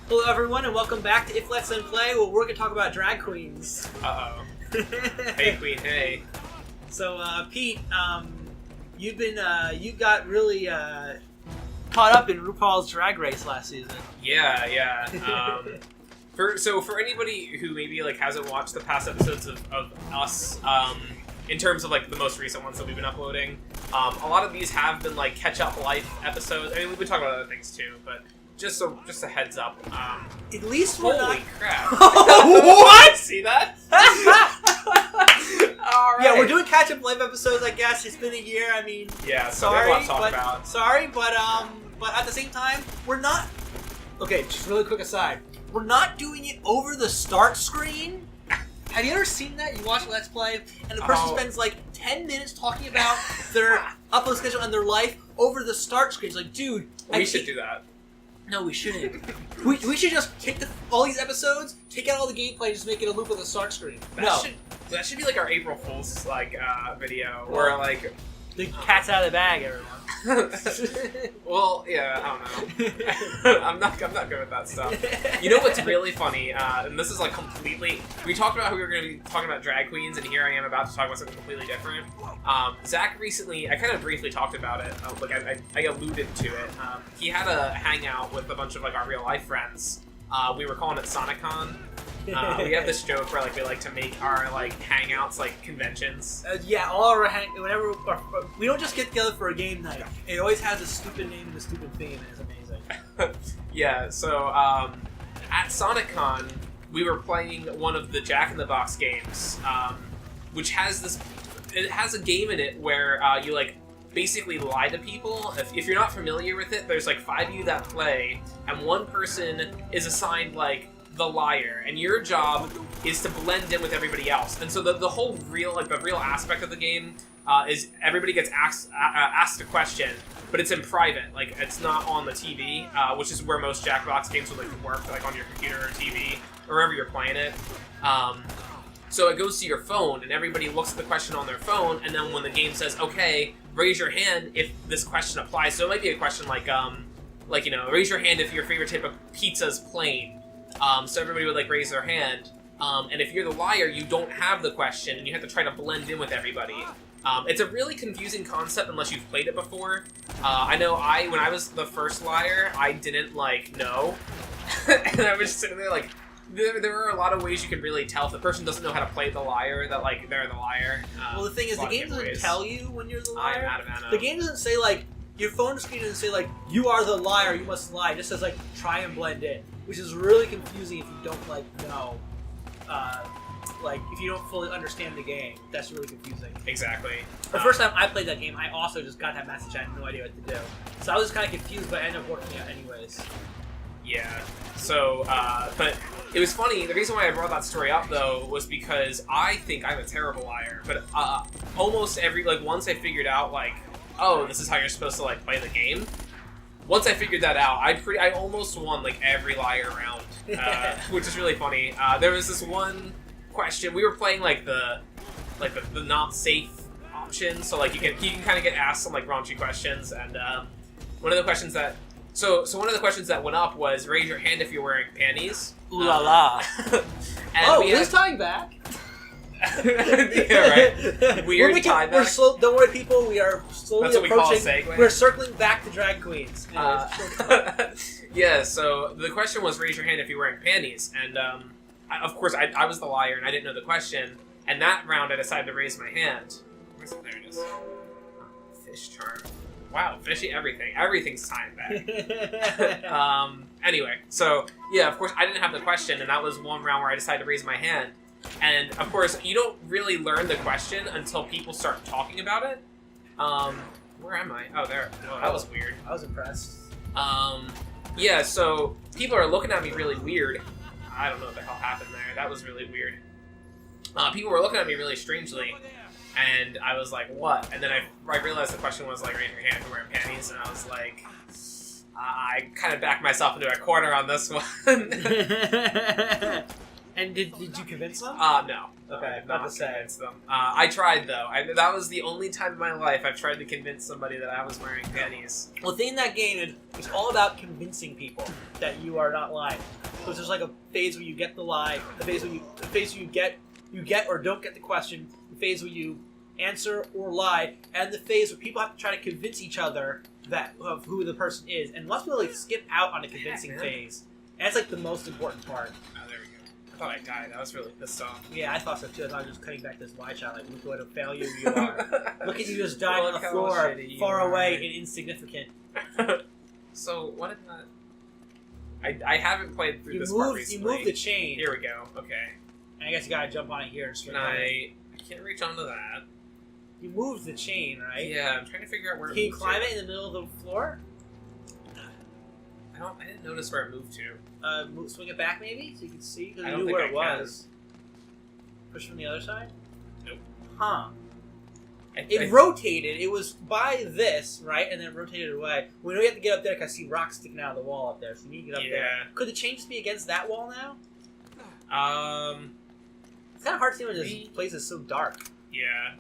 Hello everyone and welcome back to If Let's Then Play, where we're going to talk about drag queens. Uh-oh. Hey queen, hey. So, Pete, you got really caught up in RuPaul's Drag Race last season. Yeah. For anybody who maybe hasn't watched the past episodes of us, in terms of the most recent ones that we've been uploading, a lot of these have been catch-up life episodes. I mean, we've been talking about other things too, but just a heads up. At least we're holy not... crap! What? See that? All right. Yeah, we're doing catch-up live episodes. I guess it's been a year. I mean, yeah. So there's a lot to talk about. Sorry, but at the same time, we're not. Okay, just really quick aside. We're not doing it over the start screen. Have you ever seen that? You watch Let's Play, and the person spends 10 minutes talking about their upload schedule and their life over the start screen. It's like, dude, we should do that. No, we shouldn't. we should just take all these episodes, take out all the gameplay, and just make it a loop of the start screen. That should be our April Fool's video where the cat's out of the bag, everyone. Well, yeah, I don't know. I'm not good with that stuff. You know what's really funny? And this is completely. We talked about how we were going to be talking about drag queens, and here I am about to talk about something completely different. Zach recently, I kind of briefly talked about it. I alluded to it. He had a hangout with a bunch of our real life friends. We were calling it SonicCon. We have this joke where we like to make our hangouts conventions. Yeah, all our whenever we don't just get together for a game night. It always has a stupid name and a stupid theme, and it's amazing. Yeah, so at SonicCon we were playing one of the Jack in the Box games, which has this. It has a game in it where you basically lie to people. If you're not familiar with it, there's 5 of you that play, and one person is assigned the liar, and your job is to blend in with everybody else. And so the whole real the real aspect of the game is everybody gets asked a question, but it's in private. It's not on the TV, which is where most Jackbox games would work, on your computer or TV or wherever you're playing it. So it goes to your phone, and everybody looks at the question on their phone, and then when the game says, okay, raise your hand if this question applies. So it might be a question raise your hand if your favorite type of pizza is plain. So everybody would raise their hand, and if you're the liar, you don't have the question, and you have to try to blend in with everybody. It's a really confusing concept unless you've played it before. I know when I was the first liar, I didn't know, and I was just sitting there there are a lot of ways you can really tell if the person doesn't know how to play the liar that they're the liar. Well, the thing is, the game doesn't tell you when you're the liar. I'm out of The game doesn't say your phone screen doesn't say you are the liar, you must lie. It just says try and blend in, which is really confusing if you don't know. If you don't fully understand the game, that's really confusing. Exactly. The first time I played that game, I also just got that message. I had no idea what to do, so I was just kind of confused, but I ended up working out anyways. Yeah. So, but it was funny. The reason why I brought that story up though was because I think I'm a terrible liar. But almost every once I figured out oh, this is how you're supposed to play the game. Once I figured that out, I almost won every liar round, which is really funny. There was this one question we were playing the not safe option, so you can kind of get asked some raunchy questions, and one of the questions that one of the questions that went up was raise your hand if you're wearing panties. Ooh la la! This time back. Yeah, right. Weird tie back. Don't worry, people. We are slowly That's what approaching. We call a segue. We're circling back to drag queens. Yeah. So the question was, raise your hand if you're wearing panties, and of course I was the liar and I didn't know the question. And that round, I decided to raise my hand. There it is. Fish charm. Wow, fishy everything. Everything's timed back. Anyway, so yeah, of course I didn't have the question, and that was one round where I decided to raise my hand. And of course, you don't really learn the question until people start talking about it. Where am I? Oh, there. Oh, that was weird. I was impressed. Yeah, so people are looking at me really weird. I don't know what the hell happened there. That was really weird. People were looking at me really strangely, and I was like, what? And then I realized the question was raise your hand if you're wearing panties, and I was like, I kind of backed myself into a corner on this one. And did you convince them? No. Okay, I did not not to say. convince them. I tried though. That was the only time in my life I've tried to convince somebody that I was wearing panties. Well, the thing in that game is it's all about convincing people that you are not lying. Because there's like a phase where you get the lie, the phase where you get or don't get the question, the phase where you answer or lie, and the phase where people have to try to convince each other of who the person is. And lots of people like skip out on the convincing phase. And that's like the most important part. Oh, there we go. I thought I died. I was really pissed off. Yeah, I thought so too. I thought I was just cutting back this wide shot. Like, look what a failure you are. Look at you just dying on the floor, far away and insignificant. So, what did that... I haven't played through this part recently. You moved the chain. Here we go. Okay. And I guess you gotta jump on it here. And I can't reach onto that. You moved the chain, right? Yeah, I'm trying to figure out where it Can moved you climb to. it in the middle of the floor? I didn't notice where it moved to. Swing it back maybe so you can see because I you don't knew think where I it can. was. Push from the other side. Nope. Huh. I It rotated. It was by this, right, and then it rotated away. We know you have to get up there because I see rocks sticking out of the wall up there, so you need to get up there. Could the chain just be against that wall now? It's kind of hard to see when this place is so dark. Yeah.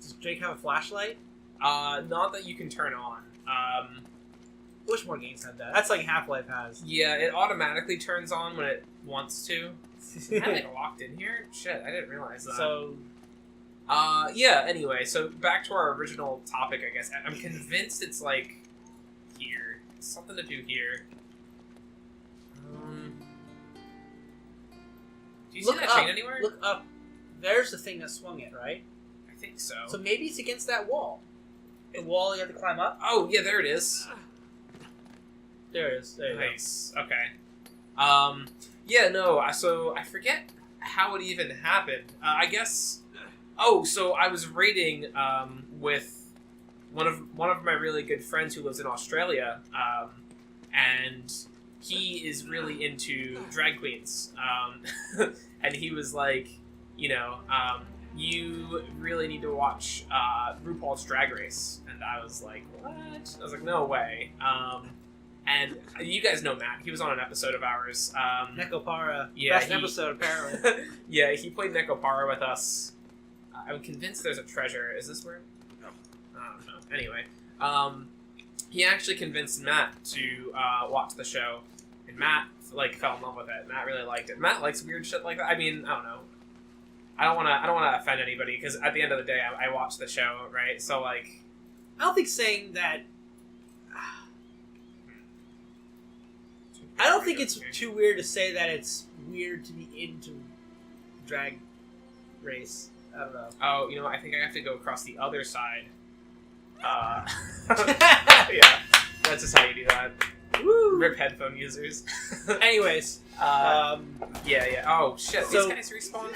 Does Jake have a flashlight? Not that you can turn on. I wish more games had that. That's like Half-Life has. Yeah, it automatically turns on when it wants to. Am I like locked in here? Shit, I didn't realize that. So, yeah, anyway, so back to our original topic, I guess. I'm convinced it's like here. Something to do here. Do you see that chain anywhere? Look up. There's the thing that swung it, right? I think so. So maybe it's against that wall. The wall you have to climb up? Oh, yeah, there it is. There it is. There you Nice. Okay. Yeah, no, so I forget how it even happened. I guess... Oh, so I was raiding with one of my really good friends who lives in Australia, and he is really into drag queens. And he was like, you know, you really need to watch RuPaul's Drag Race. And I was like, what? I was like, no way. And you guys know Matt. He was on an episode of ours. Nekopara. Yeah, Best episode, apparently. Yeah, he played Nekopara with us. I'm convinced there's a treasure. Is this where? No. I don't know. Anyway, he actually convinced Matt to watch the show, and Matt fell in love with it. Matt really liked it. Matt likes weird shit like that. I mean, I don't know. I don't want to offend anybody because at the end of the day, I watched the show, right? So I don't think saying that. I don't think it's too weird to say that it's weird to be into drag race. I don't know. Oh, you know, I think I have to go across the other side. Yeah, that's just how you do that. Woo! Rip headphone users. Anyways, yeah. Oh shit, So- these guys respawn.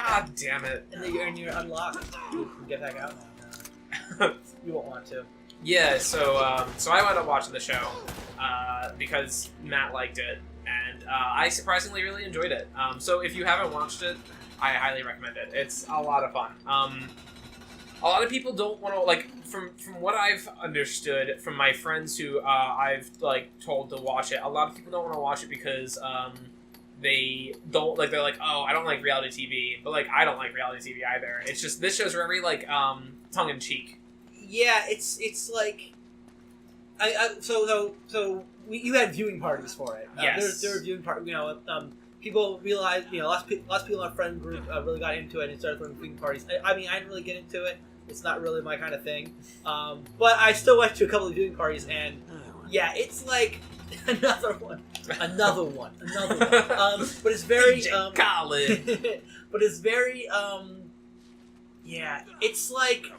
God damn it. and then you're unlocked. You can get back out now. You won't want to. Yeah, so I wound up watching the show because Matt liked it, and I surprisingly really enjoyed it. So if you haven't watched it, I highly recommend it. It's a lot of fun. A lot of people don't want to from what I've understood from my friends who I've told to watch it. A lot of people don't want to watch it because they don't they're like, oh, I don't like reality TV, but I don't like reality TV either. It's just this show's very tongue in cheek. Yeah, it's like, you had viewing parties for it. Yes. There were viewing parties. You know, people realized, you know, lots of people in our friend group really got into it and started throwing viewing parties. I mean, I didn't really get into it. It's not really my kind of thing. But I still went to a couple of viewing parties, and yeah, it's like another one. But it's very Colin. but it's very yeah, it's like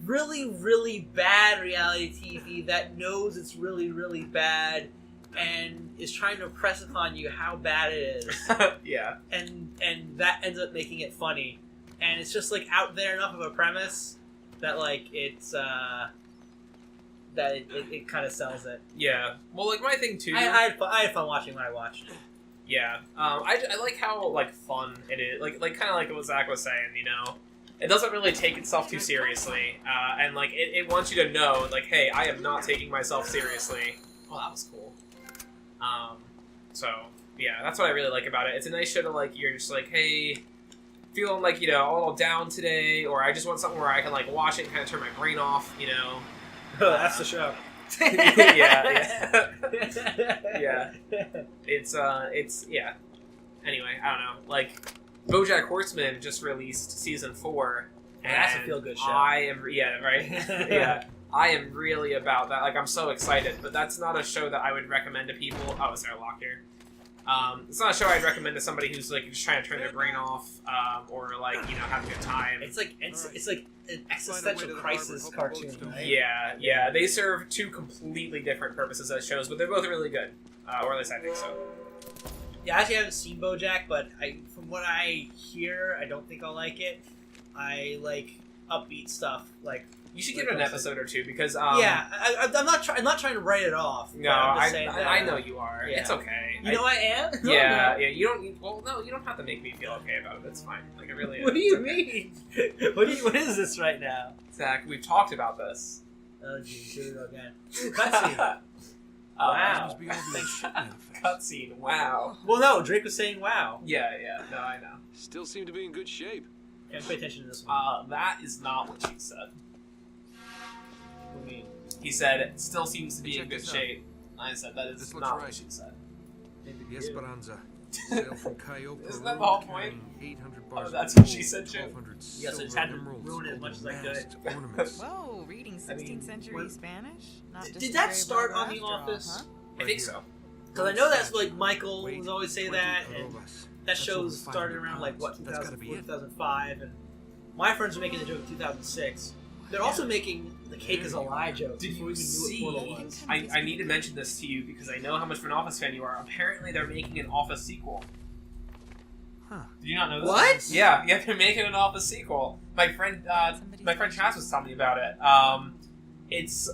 really, really bad reality TV that knows it's really, really bad and is trying to impress upon you how bad it is. Yeah. And that ends up making it funny. And it's just out there enough of a premise that it's that it kind of sells it. Yeah. Well, my thing too. I had fun watching when I watched. Yeah. I like how fun it is. Kind of like what Zach was saying. You know, it doesn't really take itself too seriously, and it wants you to know hey, I am not taking myself seriously. Oh, that was cool. So Yeah, that's what I really like about it. It's a nice show to like. You're just like, hey, feeling like a little down today, or I just want something where I can like watch it and kind of turn my brain off. Oh, that's the show. yeah. It's yeah. Anyway, I don't know. Like, BoJack Horseman just released season 4. And that's a feel-good show. I am right. Yeah. I am really about that. Like, I'm so excited, but that's not a show that I would recommend to people. Oh, is there a lock here? It's not a show I'd recommend to somebody who's like just trying to turn their brain off, or like have a good time. It's like an existential crisis cartoon, right? Yeah. They serve 2 completely different purposes as shows, but they're both really good, or at least I think so. Yeah, I actually haven't seen BoJack, but from what I hear, I don't think I'll like it. I like upbeat stuff, like. You should give it an episode or 2 because yeah, I'm not trying to write it off. No, I know you are. Yeah. It's okay. You know I am. Yeah. You don't. Well, no, you don't have to make me feel okay about it. It's fine. Like, it really is. What do you mean? What is this right now? Zach, we've talked about this. Oh, geez, here we go again. Ooh, cutscene. Wow. Cutscene. Wow. Well, no, Drake was saying wow. Yeah. No, I know. Still seem to be in good shape. Can't pay attention to this one. That is not what she said. What do you mean? He said it still seems to be in good shape. I said that is not what she said. The Esperanza. Sail from Cayo, Isn't that the whole point? 800 bars that's what she said too. Yes, I just had to ruin it as much as I could. Whoa, reading 16th century Spanish? Not just did that very start well on The after all, Office? huh? I think so. Because I know that's like Michael was always say that, and that show started around like what 2004, 2005, and my friends were making the joke in 2006. They're also making the cake is a lie joke. Did before you we even knew what Portal was. I need to mention this to you because I know how much of an Office fan you are. Apparently, they're making an Office sequel. Huh. Did you not know this? What? Yeah, they're making an Office sequel. My friend Chaz was telling me about it. It's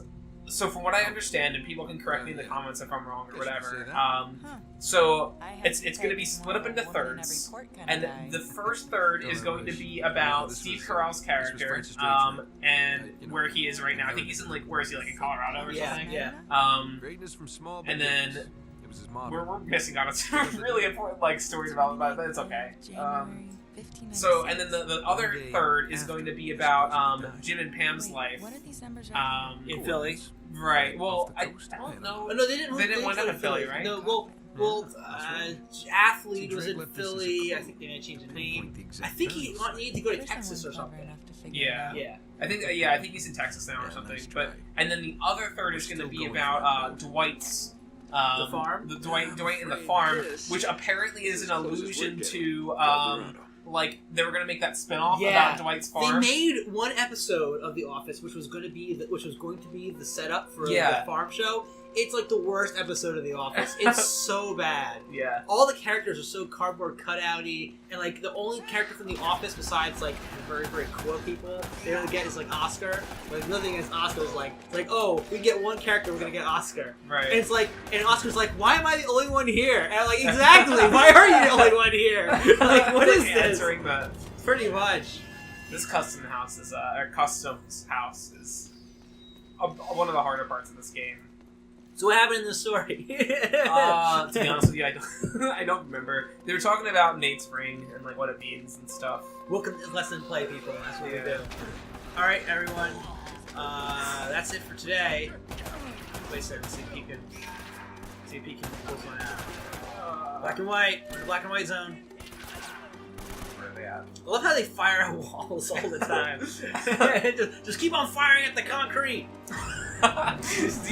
so from what I understand, and people can correct me in the comments if I'm wrong or whatever. So it's going to be split up into thirds, and the first third is going to be about Steve Carell's character, and where he is right now. I think he's in where is he, in Colorado or something? Yeah. And then we're missing on a really important story development, but it's okay. So, and then the other third is going to be about Jim and Pam's life In Philly. Right. Well, I don't know. Oh, no, they didn't. They didn't wind up in Philly, right? No. Well, Athlete was in Philly. I think they may change the name. I think he needed to go to Texas or something. Yeah. Yeah. I think he's in Texas now or something. But and then the other third is going to be about Dwight's. The farm. The Dwight and the farm, which apparently is an allusion to they were gonna make that spinoff about Dwight's farm. They made one episode of The Office, which was going to be the setup for the farm show. It's the worst episode of The Office. It's so bad. Yeah. All the characters are so cardboard cutout-y, and the only character from The Office besides the very, very cool people they really get is Oscar. Nothing against Oscar is oh, we get one character, we're gonna get Oscar. Right. And it's and Oscar's why am I the only one here? And I'm exactly, why are you the only one here? What is this? Answering that. Pretty much. This customs house is one of the harder parts of this game. So what happened in the story? To be honest with you, I don't remember. They were talking about Nate's ring and what it means and stuff. Welcome to Lesson Play, people. That's what we do. All right, everyone. That's it for today. Wait a second. See if he can pull one out. Black and white. We're in the black and white zone. Where are they at? I love how they fire at walls all the time. just keep on firing at the concrete. Do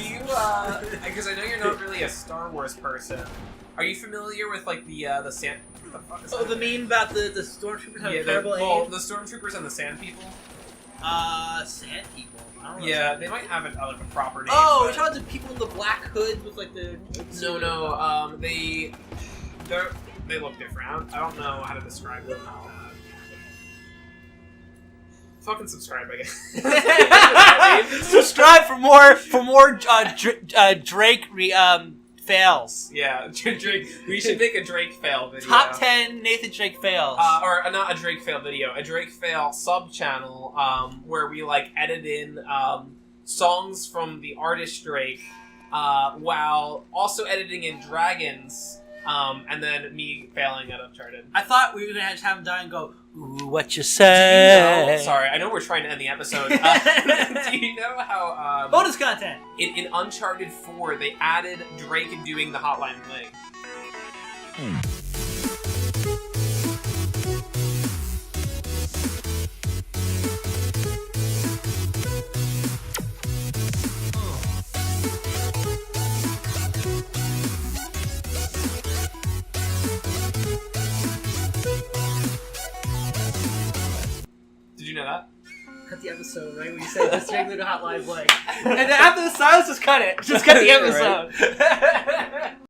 you, because I know you're not really a Star Wars person, are you familiar with, the sand... What the fuck is that? The meme about the stormtroopers having terrible aim? Well, the stormtroopers and the sand people? Sand people? I don't know. Yeah, they might have a proper name. Oh, you're talking to people in the black hoods with, the... No, they look different. I don't know how to describe them. Fucking subscribe, I guess. Subscribe for more Drake fails. Yeah, Drake. We should make a Drake fail video. Top 10 Nathan Drake fails. Or not a Drake fail video, a Drake fail sub channel where we edit in songs from the artist Drake while also editing in dragons and then me failing at Uncharted. I thought we were gonna just have him die and go, "Ooh, what you say?" Sorry, I know we're trying to end the episode. Do you know how Bonus content. in Uncharted 4 they added Drake doing the Hotline Bling? Did you know that? Cut the episode, right? When you say just make the hotline blank. And then after the silence, just cut it. Just cut the episode.